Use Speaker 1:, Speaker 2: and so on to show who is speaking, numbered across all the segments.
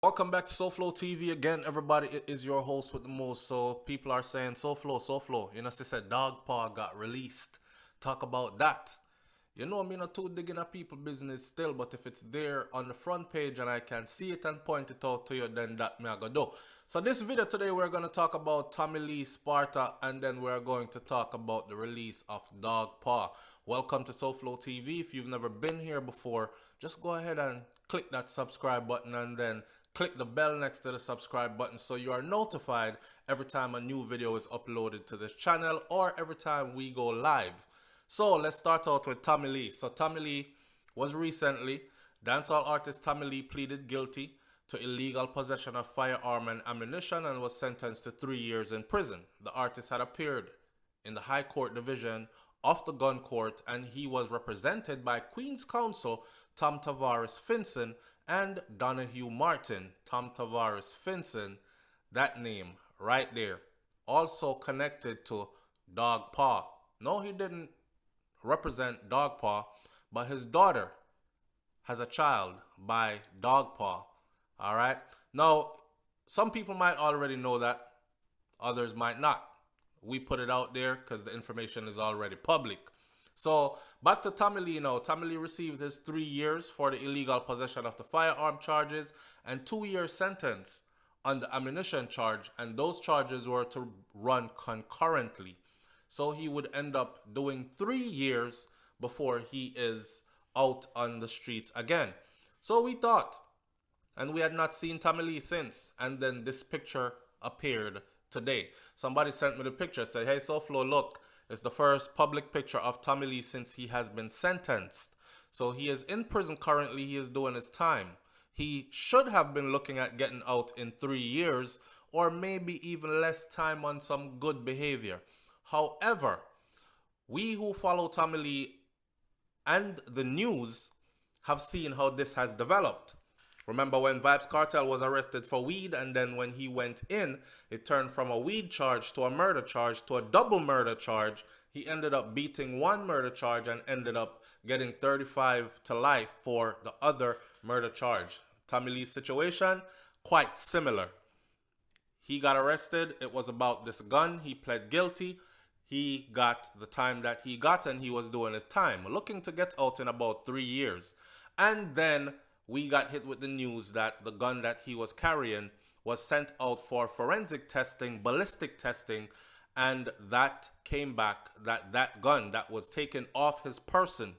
Speaker 1: Welcome back to SouFLoTV again, everybody. It is your host with the most. So people are saying SouFLow. You know, they said Dog Paw got released. Talk about that. You know, I'm not too digging at people business still, but if it's there on the front page and I can see it and point it out to you, then that me I go do. So this video today, we're going to talk about Lee Sparta, and then we're going to talk about the release of Dog Paw. Welcome to SouFLoTV. If you've never been here before, just go ahead and click that subscribe button and then click the bell next to the subscribe button so you are notified every time a new video is uploaded to this channel or every time we go live. So let's start out with Tommy Lee. So Tommy Lee was recently, dancehall artist Tommy Lee pleaded guilty to illegal possession of firearm and ammunition and was sentenced to 3 years in prison. The artist had appeared in the High Court Division of the Gun Court, and he was represented by Queen's Counsel Tom Tavares Finson and Donahue Martin. Tom Tavares Finson, that name right there, also connected to Dog Paw. No, he didn't represent Dog Paw, but his daughter has a child by Dog Paw. All right. Now, some people might already know that, others might not. We put it out there because the information is already public. So back to Tommy Lee now. Tommy Lee received his 3 years for the illegal possession of the firearm charges and 2-year sentence on the ammunition charge, and those charges were to run concurrently. So he would end up doing 3 years before he is out on the streets again. So we thought, and we had not seen Tommy Lee since, and then this picture appeared today. Somebody sent me the picture, said, "Hey, SouFLow, look, it's the first public picture of Tommy Lee since he has been sentenced." So he is in prison currently. He is doing his time. He should have been looking at getting out in 3 years or maybe even less time on some good behavior. However, we who follow Tommy Lee and the news have seen how this has developed. Remember when Vybz Kartel was arrested for weed, and then when he went in, it turned from a weed charge to a murder charge to a double murder charge. He ended up beating one murder charge and ended up getting 35 to life for the other murder charge. Tommy Lee's situation, quite similar. He got arrested. It was about this gun. He pled guilty. He got the time that he got, and he was doing his time, looking to get out in about 3 years. And then we got hit with the news that the gun that he was carrying was sent out for forensic testing, ballistic testing, and that came back that that gun that was taken off his person,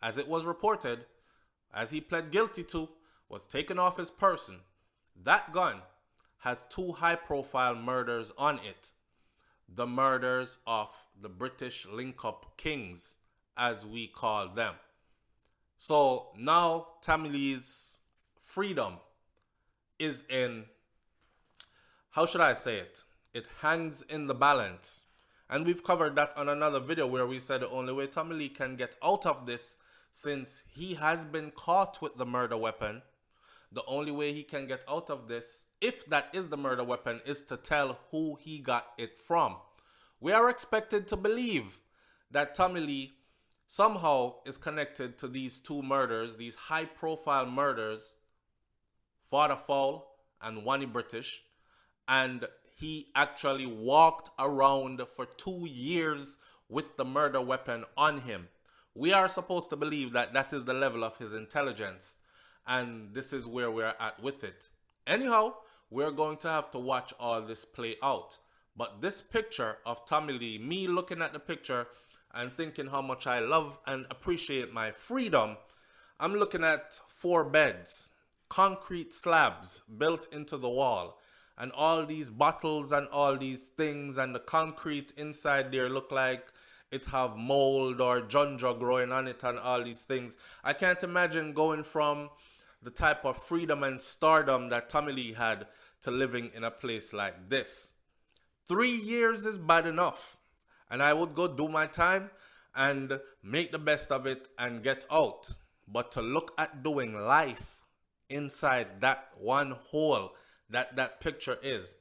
Speaker 1: as it was reported, as he pled guilty to, was taken off his person. That gun has 2 high-profile murders on it. The murders of the British link-up kings, as we call them. So now Tommy Lee's freedom is in, how should I say it? It hangs in the balance. And we've covered that on another video where we said the only way Tommy Lee can get out of this, since he has been caught with the murder weapon, the only way he can get out of this, if that is the murder weapon, is to tell who he got it from. We are expected to believe that Tommy Lee somehow is connected to these 2 murders, these high-profile murders, Father Fowl and Wani British, and he actually walked around for 2 years with the murder weapon on him. We are supposed to believe that that is the level of his intelligence, and this is where we're at with it. Anyhow, we're going to have to watch all this play out. But this picture of Tommy Lee, me looking at the picture and thinking how much I love and appreciate my freedom, I'm looking at 4 beds, concrete slabs built into the wall, and all these bottles and all these things, and the concrete inside there look like it have mold or junja growing on it and all these things. I can't imagine going from the type of freedom and stardom that Tommy Lee had to living in a place like this. 3 years is bad enough, and I would go do my time and make the best of it and get out. But to look at doing life inside that one hole that picture is,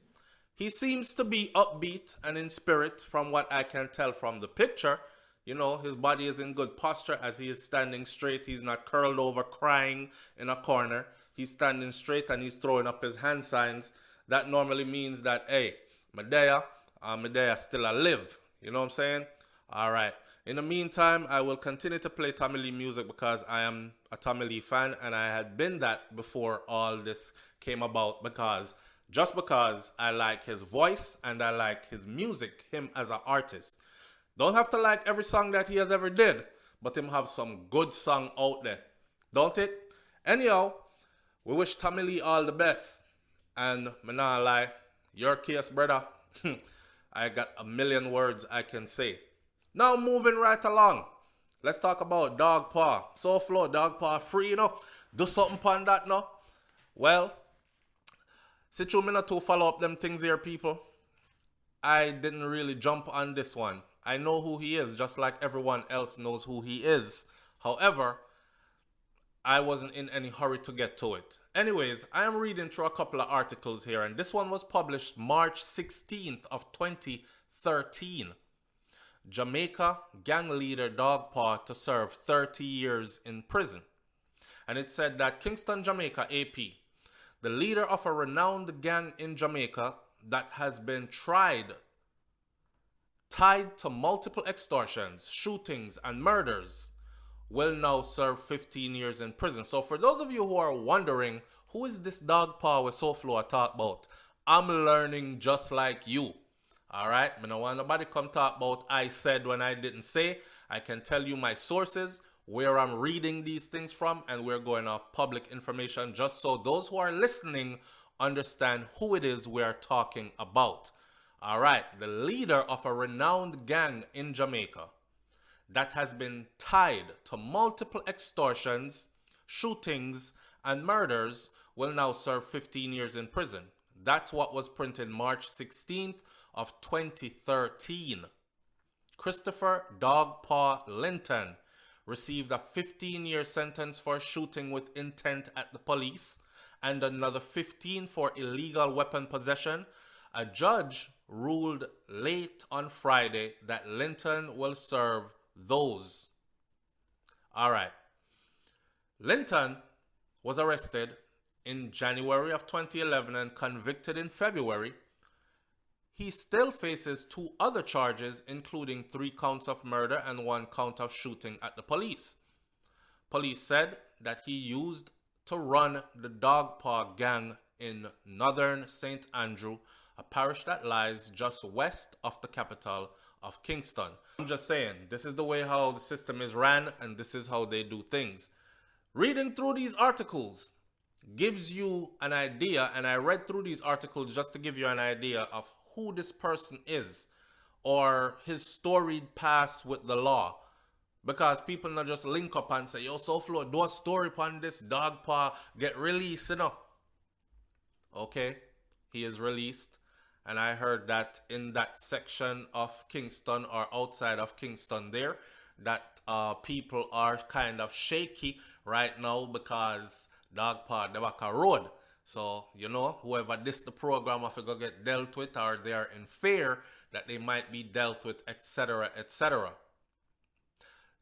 Speaker 1: he seems to be upbeat and in spirit from what I can tell from the picture. You know, his body is in good posture as he is standing straight. He's not curled over crying in a corner. he's standing straight and he's throwing up his hand signs, that normally means that, hey, Medea, Medea still alive. You know what I'm saying? All right. In the meantime, I will continue to play Tommy Lee music because I am a Tommy Lee fan, and I had been that before all this came about, because just because I like his voice and I like his music, him as an artist. Don't have to like every song that he has ever did, but him have some good song out there. Don't it? Anyhow, we wish Tommy Lee all the best. And me nah lie, your case, brother, I got a million words I can say. Now moving right along. Let's talk about Dog Paw. SouFLow, Dog Paw free, you know. Do something upon that, no? Well, since you not to follow up them things here, people, I didn't really jump on this one. I know who he is, just like everyone else knows who he is. However, I wasn't in any hurry to get to it. Anyways, I am reading through a couple of articles here, and this one was published March 16th of 2013. Jamaica gang leader Dog Paw to serve 30 years in prison. And it said that Kingston, Jamaica, AP, the leader of a renowned gang in Jamaica that has been tied to multiple extortions, shootings, and murders, will now serve 15 years in prison. So for those of you who are wondering, who is this Dog Paw with SouFLow I talk about? I'm learning just like you. Alright? I don't want nobody come talk about I said when I didn't say. I can tell you my sources, where I'm reading these things from, and we're going off public information just so those who are listening understand who it is we are talking about. Alright, the leader of a renowned gang in Jamaica that has been tied to multiple extortions, shootings, and murders will now serve 15 years in prison. That's what was printed March 16th of 2013. Christopher Dog Paw Linton received a 15-year sentence for shooting with intent at the police and another 15 for illegal weapon possession. A judge ruled late on Friday that Linton will serve those. Alright. Linton was arrested in January of 2011 and convicted in February. He still faces 2 other charges, including 3 counts of murder and 1 count of shooting at the police. Police said that he used to run the Dog Paw gang in northern St. Andrew, a parish that lies just west of the capital of Kingston. I'm just saying, this is the way how the system is ran, and this is how they do things. Reading through these articles gives you an idea, and I read through these articles just to give you an idea of who this person is or his storied past with the law. Because people not just link up and say, yo, SouFLow, do a story upon this Dog Paw, get released, you know. Okay, he is released. And I heard that in that section of Kingston or outside of Kingston there, that people are kind of shaky right now because Dog Paw the back a road. So, you know, whoever this the program of go get dealt with, or they are in fear that they might be dealt with, etc., etc.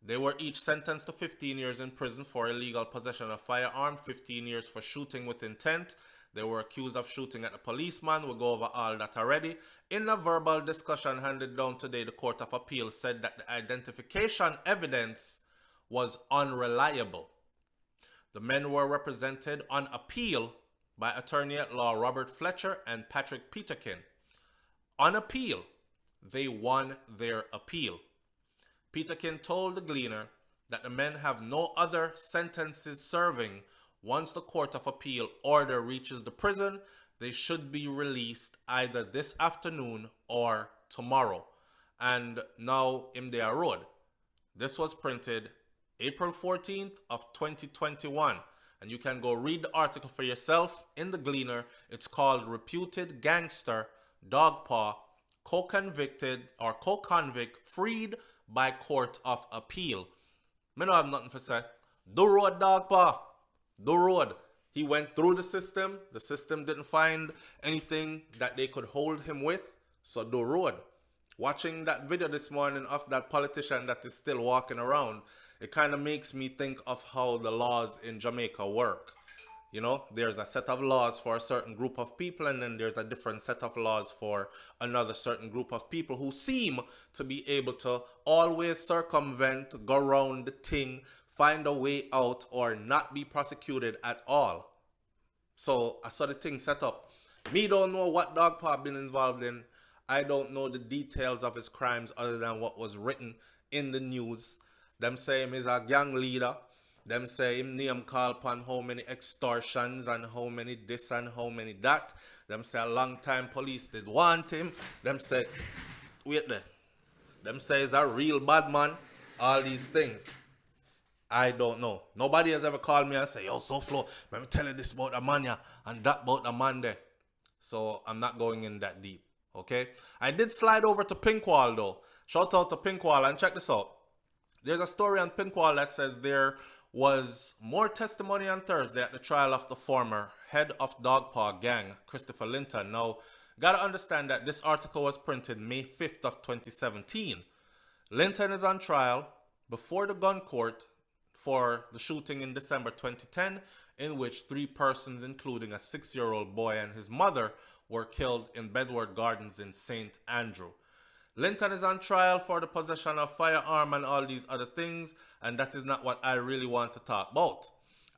Speaker 1: They were each sentenced to 15 years in prison for illegal possession of firearm, 15 years for shooting with intent. They were accused of shooting at a policeman. We'll go over all that already. In a verbal discussion handed down today, the Court of Appeal said that the identification evidence was unreliable. The men were represented on appeal by attorney-at-law Robert Fletcher and Patrick Peterkin. On appeal, they won their appeal. Peterkin told the Gleaner that the men have no other sentences serving. Once the Court of Appeal order reaches the prison, they should be released either this afternoon or tomorrow. And now in their road. This was printed April 14th of 2021. And you can go read the article for yourself in the Gleaner. It's called Reputed Gangster, Dog Paw, co-convicted or co-convict freed by Court of Appeal. Me no have nothing to say. Do road, Dog Paw. Do road. He went through the system. The system didn't find anything that they could hold him with. So do road. Watching that video this morning of that politician that is still walking around, it kind of makes me think of how the laws in Jamaica work. You know, there's a set of laws for a certain group of people, and then there's a different set of laws for another certain group of people who seem to be able to always circumvent, go around the thing, find a way out, or not be prosecuted at all. So I saw the thing set up. Me don't know what Dog Paw been involved in. I don't know the details of his crimes other than what was written in the news. Them say him is a gang leader. Them say him name call upon how many extortions and how many this and how many that. Them say a long time police did want him. Them say, wait there. Them say he's a real bad man. All these things. I don't know. Nobody has ever called me and say, yo, SouFLow, let me tell you this about the man here and that about the man there. So I'm not going in that deep. Okay? I did slide over to Pinkwall though. Shout out to Pinkwall and check this out. There's a story on Pinkwall that says there was more testimony on Thursday at the trial of the former head of Dog Paw gang, Christopher Linton. Now, gotta understand that this article was printed May 5th of 2017. Linton is on trial before the gun court for the shooting in December 2010, in which 3 persons, including a 6-year-old boy and his mother, were killed in Bedward Gardens in St. Andrew. Linton is on trial for the possession of firearm and all these other things, and that is not what I really want to talk about.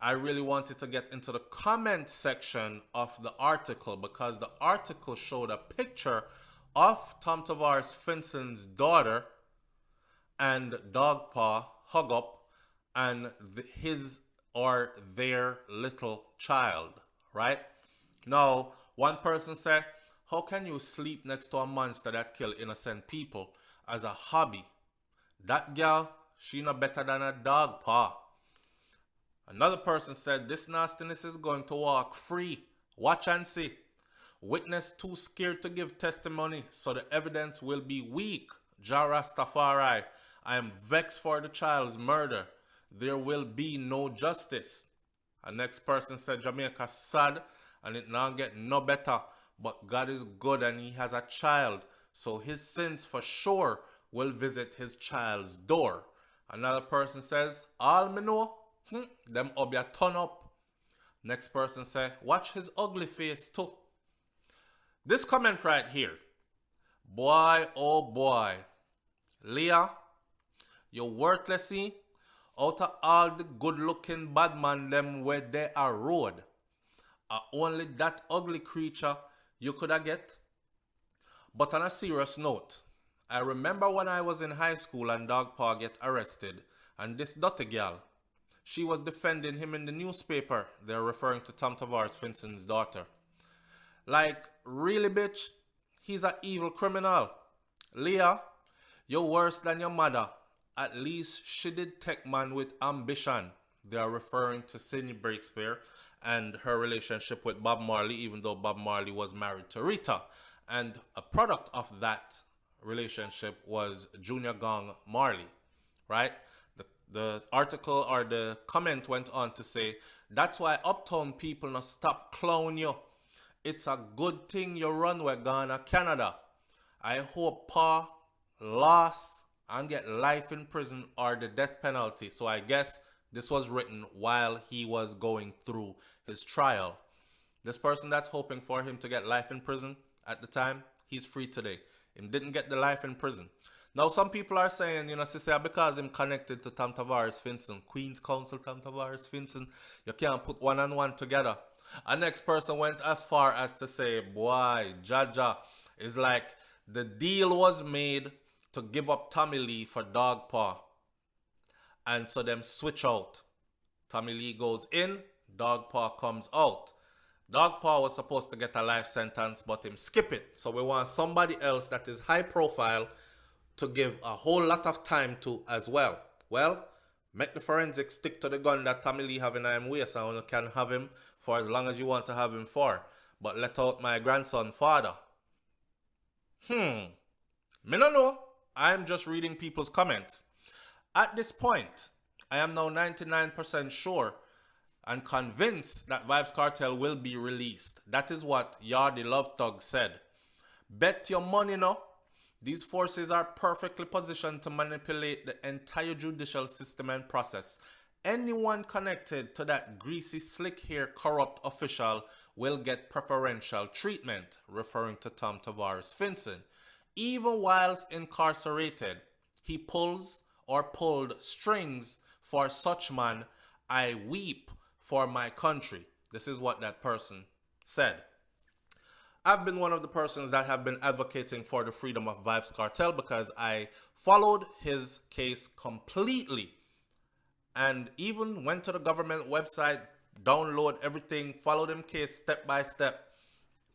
Speaker 1: I really wanted to get into the comment section of the article because the article showed a picture of Tom Tavares Finson's daughter and Dog Paw hug up and his or their little child, right? Now, one person said, how can you sleep next to a monster that kill innocent people as a hobby? That girl, she no better than a Dog Paw. Another person said, this nastiness is going to walk free. Watch and see. Witness too scared to give testimony, so the evidence will be weak. Jah Rastafari, I am vexed for the child's murder. There will be no justice. A next person said, Jamaica sad and it now get no better. But God is good and he has a child. So his sins for sure will visit his child's door. Another person says, all me know, them obia turn up. Next person say, watch his ugly face too. This comment right here. Boy, oh boy. Leah, you worthlessy. Out of all the good looking bad man them where they are road. Only that ugly creature you could have get. But on a serious note, I remember when I was in high school and Dog Paw get arrested, and this dirty girl, she was defending him in the newspaper. They're referring to Tom Tavares Finson's daughter. Like, really bitch? He's an evil criminal. Leah, you're worse than your mother. At least she did take man with ambition. They are referring to Sidney Breakspear and her relationship with Bob Marley, even though Bob Marley was married to Rita. And a product of that relationship was Junior Gong Marley, right? The article or the comment went on to say, that's why uptown people not stop clown you. It's a good thing you run with Ghana, Canada. I hope Pa lost and get life in prison or the death penalty. So I guess this was written while he was going through his trial. This person that's hoping for him to get life in prison at the time, he's free today. He didn't get the life in prison. Now some people are saying, you know, because him connected to Tom Tavares Finson, Queen's Counsel Tom Tavares Finson, you can't put one and one together. A next person went as far as to say, boy, Jaja, is like the deal was made to give up Tommy Lee for Dog Paw. And so them switch out. Tommy Lee goes in, Dog Paw comes out. Dog Paw was supposed to get a life sentence, but him skip it. So we want somebody else that is high profile to give a whole lot of time to as well. Well, make the forensics stick to the gun that Tommy Lee have in him waist, and you can have him for as long as you want to have him for. But let out my grandson father. Me no know. I'm just reading people's comments. At this point, I am now 99% sure and convinced that Vybz Kartel will be released. That is what Yardy Love Thug said. Bet your money no. These forces are perfectly positioned to manipulate the entire judicial system and process. Anyone connected to that greasy, slick hair, corrupt official will get preferential treatment, referring to Tom Tavares Finson. Even whilst incarcerated, he pulls or pulled strings for such man. I weep for my country. This is what that person said. I've been one of the persons that have been advocating for the freedom of Vybz Kartel because I followed his case completely and even went to the government website, download everything, followed him case step by step,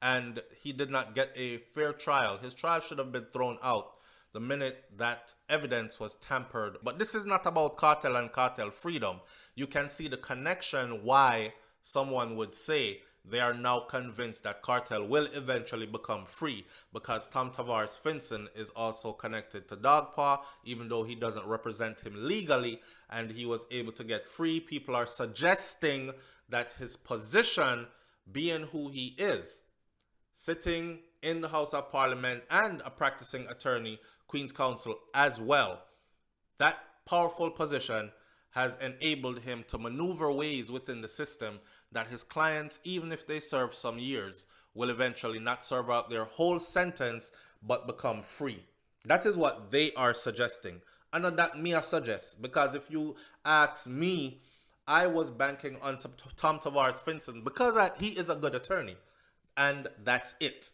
Speaker 1: and he did not get a fair trial. His trial should have been thrown out the minute that evidence was tampered. But this is not about cartel and cartel freedom. You can see the connection why someone would say they are now convinced that cartel will eventually become free, because Tom Tavares Finson is also connected to Dogpaw, even though he doesn't represent him legally, and he was able to get free. People are suggesting that his position, being who he is, sitting in the House of Parliament and a practicing attorney, Queen's Counsel as well, that powerful position has enabled him to maneuver ways within the system that his clients, even if they serve some years, will eventually not serve out their whole sentence but become free. That is what they are suggesting. And not that me I suggest, because if you ask me, I was banking on Tom Tavares Finson because he is a good attorney, and that's it.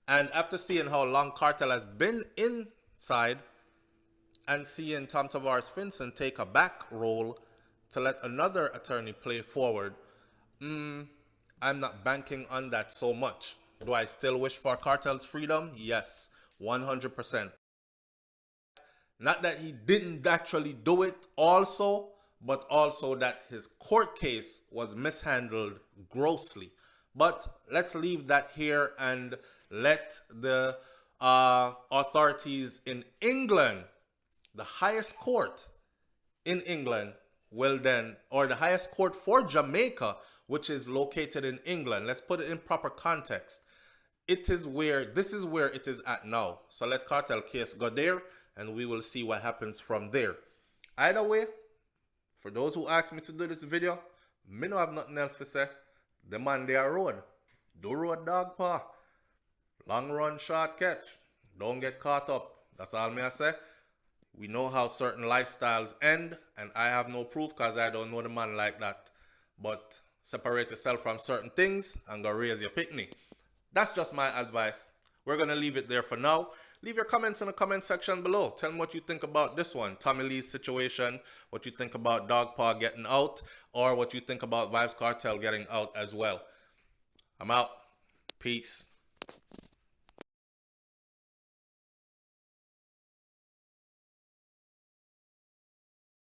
Speaker 1: And after seeing how long Kartel has been inside and seeing Tom Tavares Finson take a back role to let another attorney play forward, I'm not banking on that so much. Do I still wish for Kartel's freedom? Yes, 100%. Not that he didn't actually do it also, but also that his court case was mishandled grossly. But let's leave that here and let the authorities in England, the highest court in England, will then, or the highest court for Jamaica, which is located in England. Let's put it in proper context. This is where it is at now. So let Kartel case go there, and we will see what happens from there. Either way, for those who asked me to do this video, me no have nothing else to say. The man there road. Do road, dog paw. Long run, short catch. Don't get caught up. That's all me I say. We know how certain lifestyles end, and I have no proof because I don't know the man like that. But separate yourself from certain things and go raise your picnic. That's just my advice. We're going to leave it there for now. Leave your comments in the comment section below. Tell me what you think about this one, Tommy Lee's situation, what you think about Dogpaw getting out, or what you think about Vybz Kartel getting out as well. I'm out. Peace.